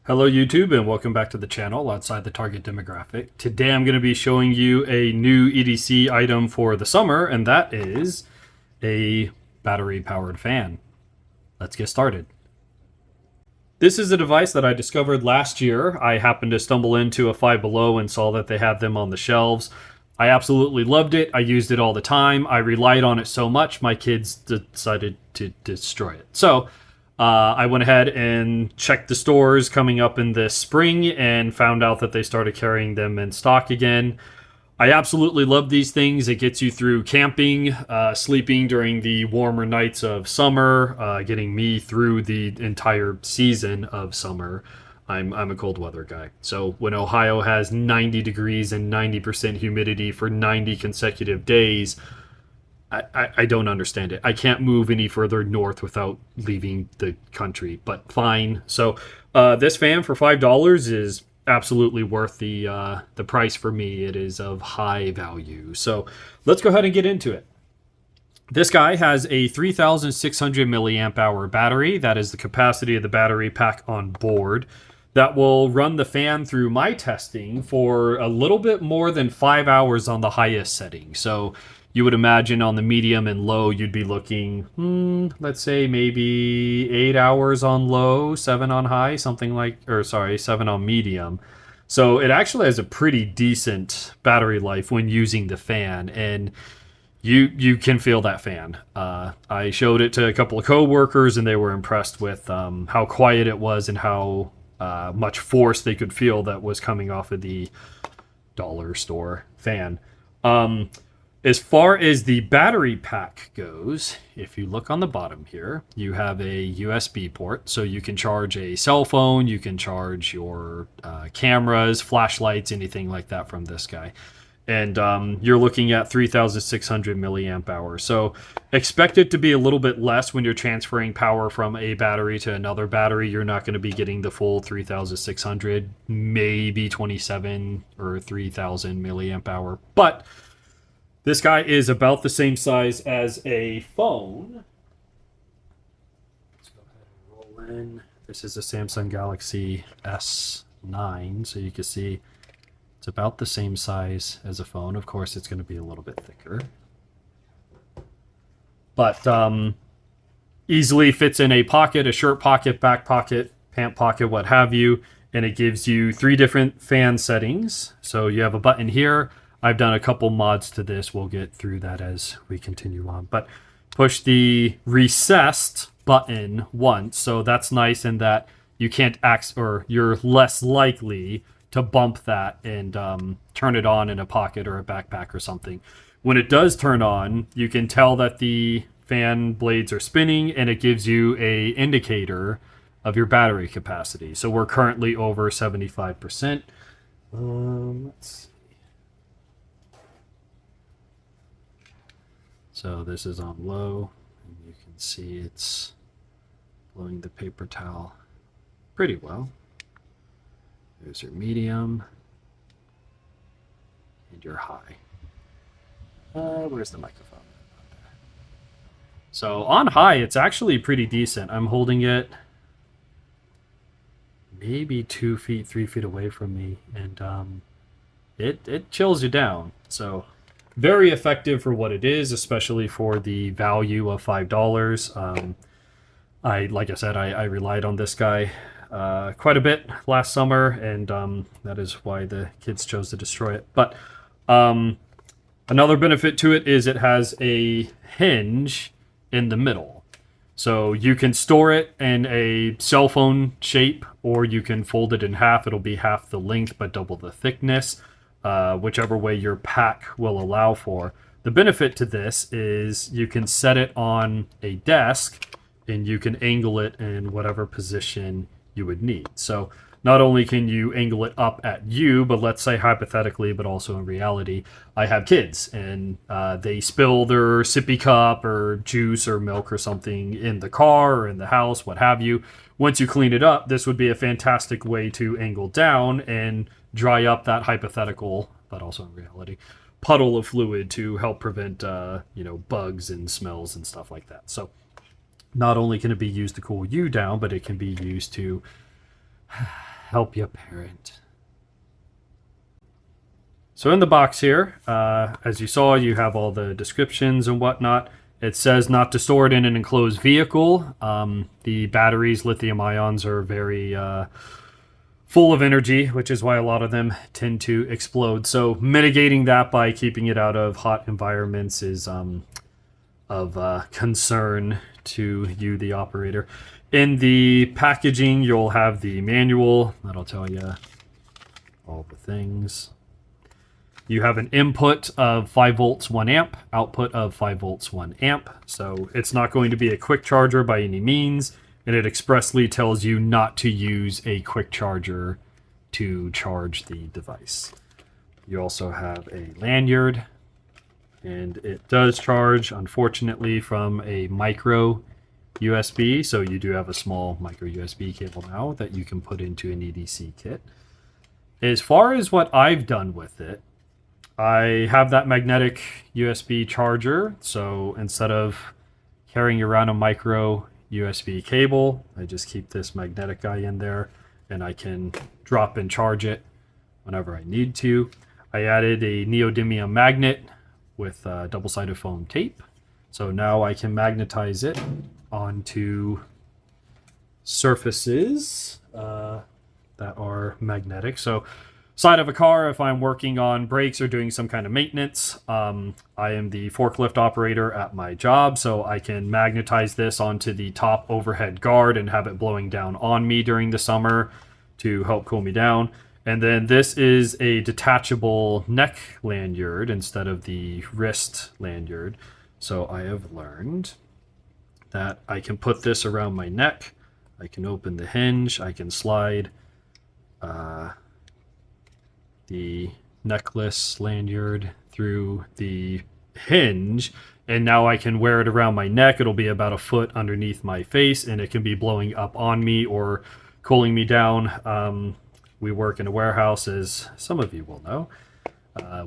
Hello YouTube and welcome back to the channel outside the target demographic. Today I'm going to be showing you a new EDC item for the summer, and that is a battery powered fan. Let's get started. This is a device that I discovered last year. I happened to stumble into a Five Below and saw that they had them on the shelves. I absolutely loved it. I used it all the time. I relied on it so much my kids decided to destroy it. So I went ahead and checked the stores coming up in the spring and found out that they started carrying them in stock again. I absolutely love these things. It gets you through camping, sleeping during the warmer nights of summer, getting me through the entire season of summer. I'm a cold weather guy. So when Ohio has 90 degrees and 90% humidity for 90 consecutive days, I don't understand it. I can't move any further north without leaving the country, but fine. So this fan for $5 is absolutely worth the price for me. It is of high value. So let's go ahead and get into it. This guy has a 3,600 milliamp hour battery. That is the capacity of the battery pack on board. That will run the fan through my testing for a little bit more than 5 hours on the highest setting. So you would imagine on the medium and low, you'd be looking, let's say maybe 8 hours on low, 7 on high, something like, or sorry, 7 on medium. So it actually has a pretty decent battery life when using the fan, and you can feel that fan. I showed it to a couple of coworkers, and they were impressed with how quiet it was and how much force they could feel that was coming off of the dollar store fan. As far as the battery pack goes, if you look on the bottom here, you have a USB port, so you can charge a cell phone, you can charge your cameras, flashlights, anything like that from this guy. And you're looking at 3,600 milliamp hours. So expect it to be a little bit less when you're transferring power from a battery to another battery. You're not going to be getting the full 3,600, maybe 27 or 3,000 milliamp hour. But this guy is about the same size as a phone. Let's go ahead and roll in. This is a Samsung Galaxy S9, so you can see it's about the same size as a phone. Of course, it's going to be a little bit thicker. But easily fits in a pocket, a shirt pocket, back pocket, pant pocket, what have you. And it gives you 3 different fan settings. So you have a button here. I've done a couple mods to this. We'll get through that as we continue on. But push the recessed button once. So that's nice in that you can't or you're less likely to bump that and turn it on in a pocket or a backpack or something. When it does turn on, you can tell that the fan blades are spinning, and it gives you a indicator of your battery capacity. So we're currently over 75%. Let's see. So this is on low, and you can see it's blowing the paper towel pretty well. There's your medium and your high. Where's the microphone? So on high, it's actually pretty decent. I'm holding it maybe 2 feet, 3 feet away from me, and it chills you down. So very effective for what it is, especially for the value of $5. Like I said, I relied on this guy quite a bit last summer, and that is why the kids chose to destroy it. But another benefit to it is it has a hinge in the middle. So you can store it in a cell phone shape, or you can fold it in half. It'll be half the length but double the thickness, whichever way your pack will allow for. The benefit to this is you can set it on a desk, and you can angle it in whatever position you would need. So not only can you angle it up at you, but let's say hypothetically, but also in reality, I have kids and they spill their sippy cup or juice or milk or something in the car or in the house, what have you. Once you clean it up, this would be a fantastic way to angle down and dry up that hypothetical, but also in reality, puddle of fluid to help prevent bugs and smells and stuff like that. So not only can it be used to cool you down, but it can be used to help you parent. So in the box here, as you saw, you have all the descriptions and whatnot. It says not to store it in an enclosed vehicle. The batteries, lithium ions, are very full of energy, which is why a lot of them tend to explode. So mitigating that by keeping it out of hot environments is of concern to you, the operator. In the packaging, you'll have the manual that'll tell you all the things. You have an input of 5 volts 1 amp, output of 5 volts 1 amp. So it's not going to be a quick charger by any means, and it expressly tells you not to use a quick charger to charge the device. You also have a lanyard, and it does charge, unfortunately, from a micro USB. So you do have a small micro USB cable now that you can put into an EDC kit. As far as what I've done with it, I have that magnetic USB charger, so instead of carrying around a micro USB cable, I just keep this magnetic guy in there, and I can drop and charge it whenever I need to. I added a neodymium magnet with double-sided foam tape, so now I can magnetize it onto surfaces that are magnetic. So side of a car, if I'm working on brakes or doing some kind of maintenance. I am the forklift operator at my job, so I can magnetize this onto the top overhead guard and have it blowing down on me during the summer to help cool me down. And then this is a detachable neck lanyard instead of the wrist lanyard. So I have learned that I can put this around my neck. I can open the hinge. I can slide the necklace lanyard through the hinge, and now I can wear it around my neck. It'll be about a foot underneath my face, and it can be blowing up on me or cooling me down. We work in a warehouse, as some of you will know.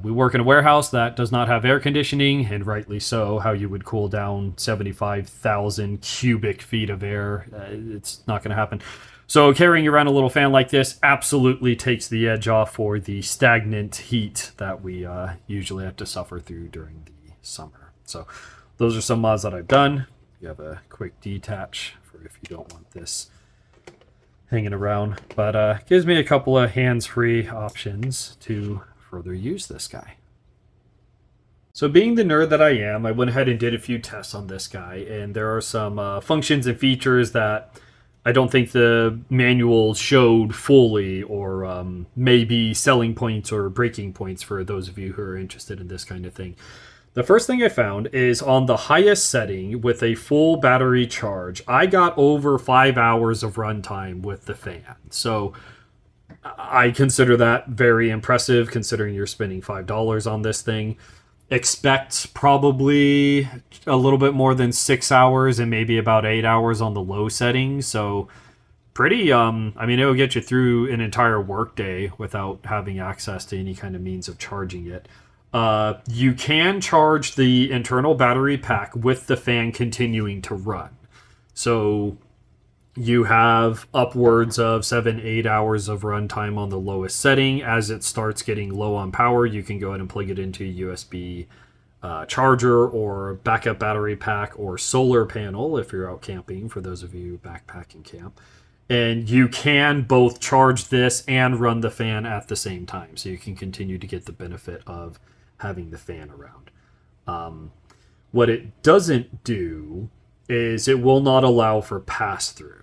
We work in a warehouse that does not have air conditioning, and rightly so. How you would cool down 75,000 cubic feet of air, it's not going to happen. So carrying around a little fan like this absolutely takes the edge off for the stagnant heat that we usually have to suffer through during the summer. So those are some mods that I've done. You have a quick detach for if you don't want this hanging around, but gives me a couple of hands-free options to further use this guy. So being the nerd that I am, I went ahead and did a few tests on this guy, and there are some functions and features that I don't think the manual showed fully, or maybe selling points or breaking points for those of you who are interested in this kind of thing. The first thing I found is on the highest setting with a full battery charge, I got over 5 hours of runtime with the fan. So I consider that very impressive considering you're spending $5 on this thing. Expect probably a little bit more than 6 hours and maybe about 8 hours on the low settings. So pretty, I mean, it'll get you through an entire workday without having access to any kind of means of charging it. You can charge the internal battery pack with the fan continuing to run. So you have upwards of 7-8 hours of runtime on the lowest setting. As it starts getting low on power, you can go ahead and plug it into a USB charger or backup battery pack or solar panel if you're out camping, for those of you backpacking camp. And you can both charge this and run the fan at the same time, so you can continue to get the benefit of having the fan around. What it doesn't do is it will not allow for pass-through.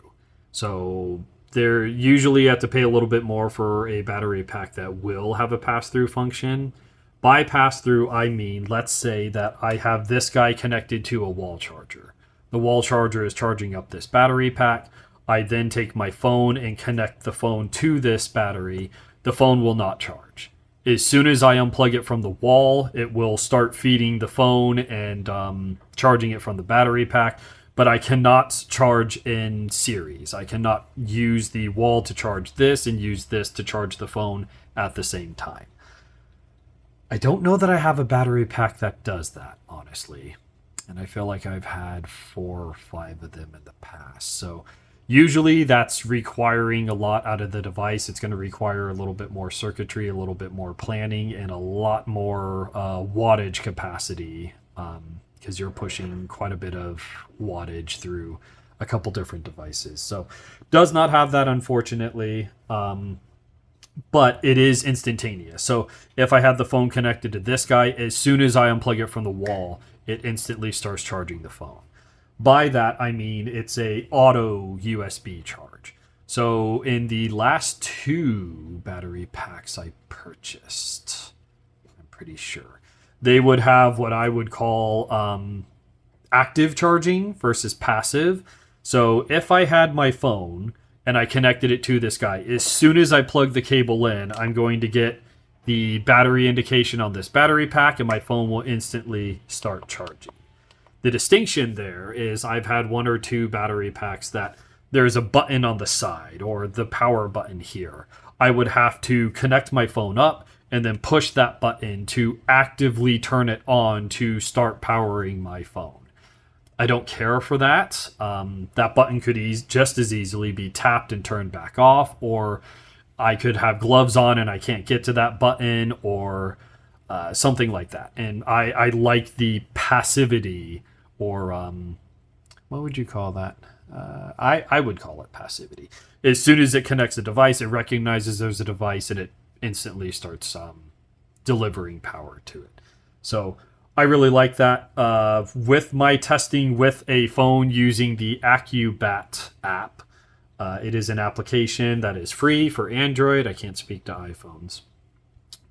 So they're usually have to pay a little bit more for a battery pack that will have a pass-through function. By pass-through, I mean, let's say that I have this guy connected to a wall charger. The wall charger is charging up this battery pack. I then take my phone and connect the phone to this battery. The phone will not charge. As soon as I unplug it from the wall, it will start feeding the phone and charging it from the battery pack. But I cannot charge in series. I cannot use the wall to charge this and use this to charge the phone at the same time. I don't know that I have a battery pack that does that, honestly. And I feel like I've had 4 or 5 of them in the past. So Usually that's requiring a lot out of the device. It's going to require a little bit more circuitry, a little bit more planning, and a lot more wattage capacity, because you're pushing quite a bit of wattage through a couple different devices. So does not have that, unfortunately, but it is instantaneous. So if I have the phone connected to this guy, as soon as I unplug it from the wall, it instantly starts charging the phone. By that, I mean it's a auto USB charge. So in the last 2 battery packs I purchased, I'm pretty sure, they would have what I would call active charging versus passive. So if I had my phone and I connected it to this guy, as soon as I plug the cable in, I'm going to get the battery indication on this battery pack and my phone will instantly start charging. The distinction there is I've had 1 or 2 battery packs that there's a button on the side or the power button here. I would have to connect my phone up and then push that button to actively turn it on to start powering my phone. I don't care for that. That button could just as easily be tapped and turned back off, or I could have gloves on and I can't get to that button, or something like that. And I like the passivity, or what would you call that? I would call it passivity. As soon as it connects a device, it recognizes there's a device and it instantly starts delivering power to it. So I really like that. With my testing with a phone using the AccuBat app, it is an application that is free for Android. I can't speak to iPhones,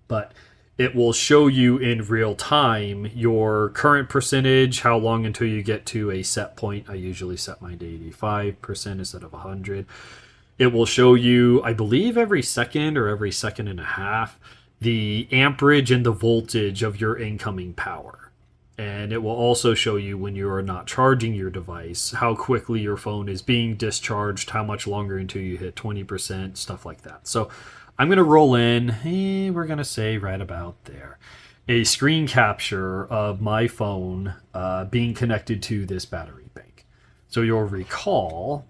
but it will show you in real time your current percentage, how long until you get to a set point. I usually set mine to 85% instead of 100. It will show you, I believe, every second or every second and a half, the amperage and the voltage of your incoming power. And it will also show you when you are not charging your device, how quickly your phone is being discharged, how much longer until you hit 20%, stuff like that. So I'm going to roll in, we're going to say right about there, a screen capture of my phone being connected to this battery bank. So you'll recall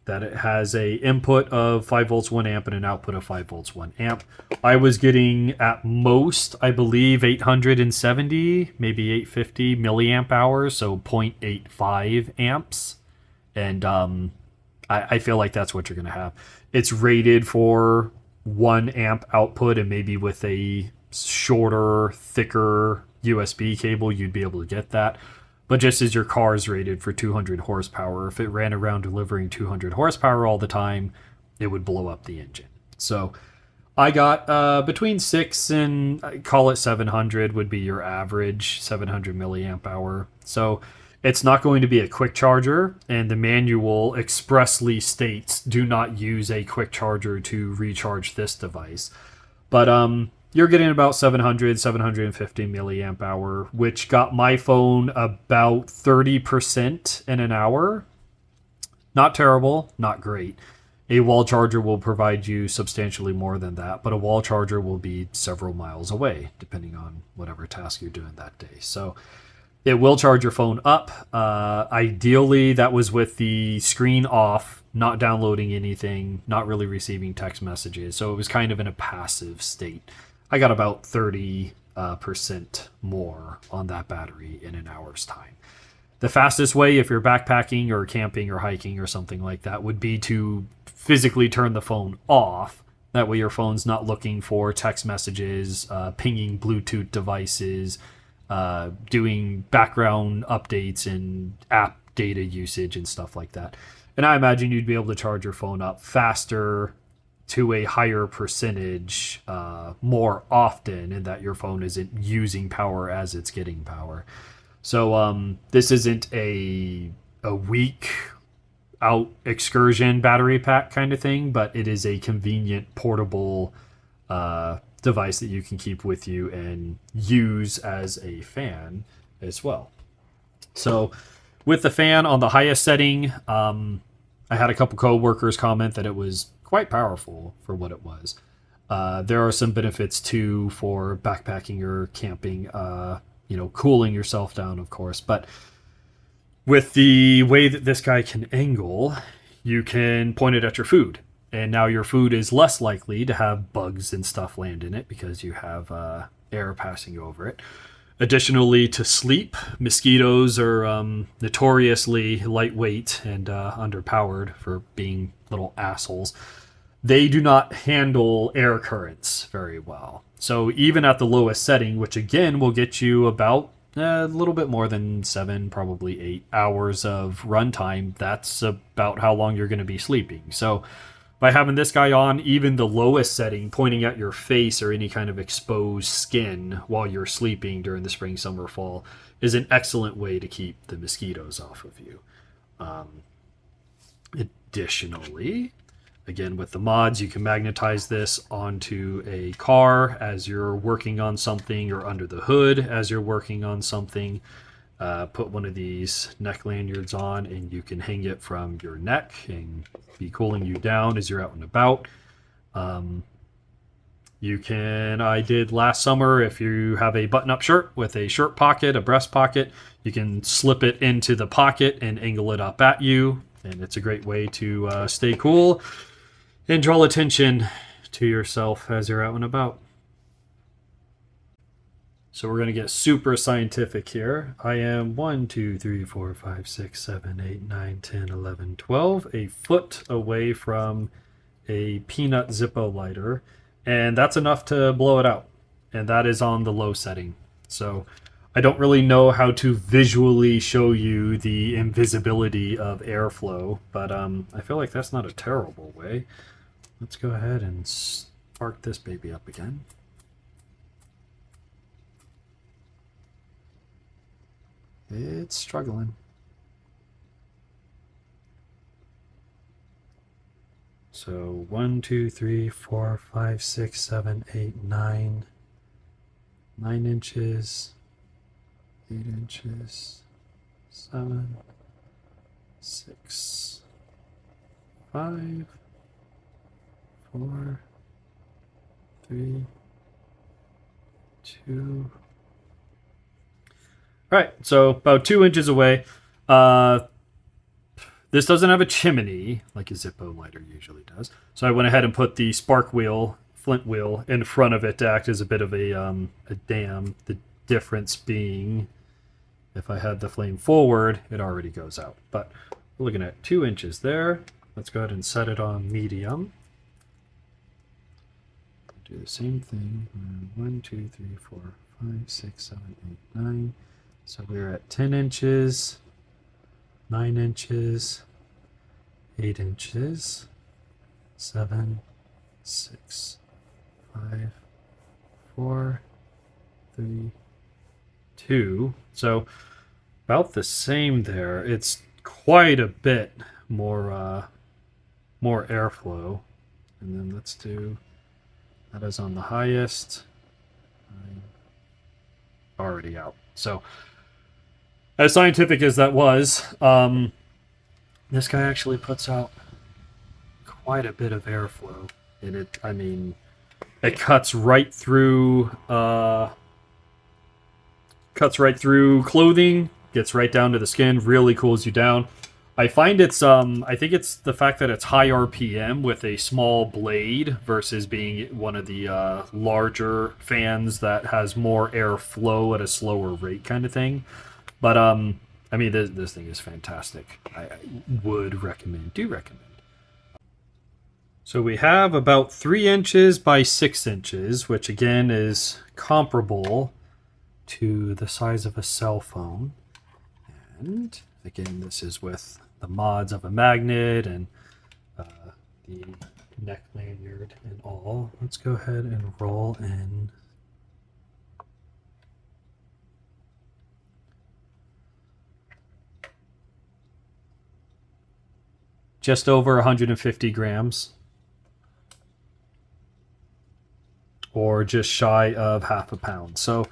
that it has a input of 5 volts 1 amp and an output of 5 volts 1 amp. I was getting at most, I believe, 870, maybe 850 milliamp hours, so 0.85 amps. And I feel like that's what you're going to have. It's rated for 1 amp output, and maybe with a shorter, thicker USB cable, you'd be able to get that. But just as your car is rated for 200 horsepower, if it ran around delivering 200 horsepower all the time, it would blow up the engine. So I got between 6 and call it 700 would be your average, 700 milliamp hour. So it's not going to be a quick charger, and the manual expressly states do not use a quick charger to recharge this device. But you're getting about 700, 750 milliamp hour, which got my phone about 30% in an hour. Not terrible, not great. A wall charger will provide you substantially more than that, but a wall charger will be several miles away, depending on whatever task you're doing that day. So it will charge your phone up. Ideally, that was with the screen off, not downloading anything, not really receiving text messages. So it was kind of in a passive state. I got about 30% more on that battery in an hour's time. The fastest way, if you're backpacking or camping or hiking or something like that, would be to physically turn the phone off. That way your phone's not looking for text messages, pinging Bluetooth devices, doing background updates and app data usage and stuff like that. And I imagine you'd be able to charge your phone up faster to a higher percentage more often, and that your phone isn't using power as it's getting power. So this isn't a week out excursion battery pack kind of thing, but it is a convenient portable device that you can keep with you and use as a fan as well. So with the fan on the highest setting, I had a couple co-workers comment that it was quite powerful for what it was. There are some benefits too for backpacking or camping, cooling yourself down, of course. But with the way that this guy can angle, you can point it at your food. And now your food is less likely to have bugs and stuff land in it because you have air passing over it. Additionally, to sleep, mosquitoes are notoriously lightweight and underpowered for being little assholes. They do not handle air currents very well. So even at the lowest setting, which again will get you about a little bit more than 7, probably 8 hours of runtime, that's about how long you're going to be sleeping. So by having this guy on, even the lowest setting, pointing at your face or any kind of exposed skin while you're sleeping during the spring, summer, fall, is an excellent way to keep the mosquitoes off of you. Additionally, again, with the mods, you can magnetize this onto a car as you're working on something, or under the hood as you're working on something. Put one of these neck lanyards on and you can hang it from your neck and be cooling you down as you're out and about. You can, I did last summer, if you have a button-up shirt with a shirt pocket, a breast pocket, you can slip it into the pocket and angle it up at you. And it's a great way to stay cool and draw attention to yourself as you're out and about. So we're going to get super scientific here. I am 1, 2, 3, 4, 5, 6, 7, 8, 9, 10, 11, 12, a foot away from a peanut Zippo lighter. And that's enough to blow it out. And that is on the low setting. So I don't really know how to visually show you the invisibility of airflow, but I feel like that's not a terrible way. Let's go ahead and spark this baby up again. It's struggling. So 1, 2, 3, 4, 5, 6, 7, 8, 9. 9 inches. 8 inches. 7. 6. 5. 4. 3. 2. All right, so about 2 inches away. This doesn't have a chimney like a Zippo lighter usually does. So I went ahead and put the spark wheel, flint wheel, in front of it to act as a bit of a dam. The difference being, if I had the flame forward, it already goes out. But we're looking at 2 inches there. Let's go ahead and set it on medium. Do the same thing. 1, 2, 3, 4, 5, 6, 7, 8, 9. So we're at 10 inches, 9 inches, 8 inches, 7, 6, 5, 4, 3, 2. So about the same there. It's quite a bit more airflow. And then let's do that is on the highest. Already out. So as scientific as that was, this guy actually puts out quite a bit of airflow in it. I mean, it cuts right through clothing, gets right down to the skin, really cools you down. I find it's I think it's the fact that it's high RPM with a small blade versus being one of the larger fans that has more airflow at a slower rate kind of thing. But I mean, this thing is fantastic. I would recommend, do recommend. So we have about 3 inches by 6 inches, which again is comparable to the size of a cell phone. And again, this is with the mods of a magnet and the neck lanyard and all. Let's go ahead and roll in. Just over 150 grams. Or just shy of half a pound. So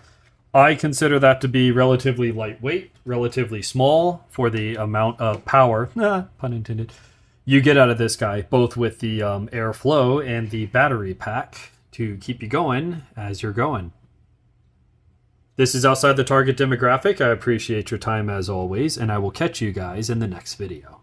I consider that to be relatively lightweight, relatively small for the amount of power, pun intended, you get out of this guy, both with the airflow and the battery pack to keep you going as you're going. This is outside the target demographic. I appreciate your time as always, and I will catch you guys in the next video.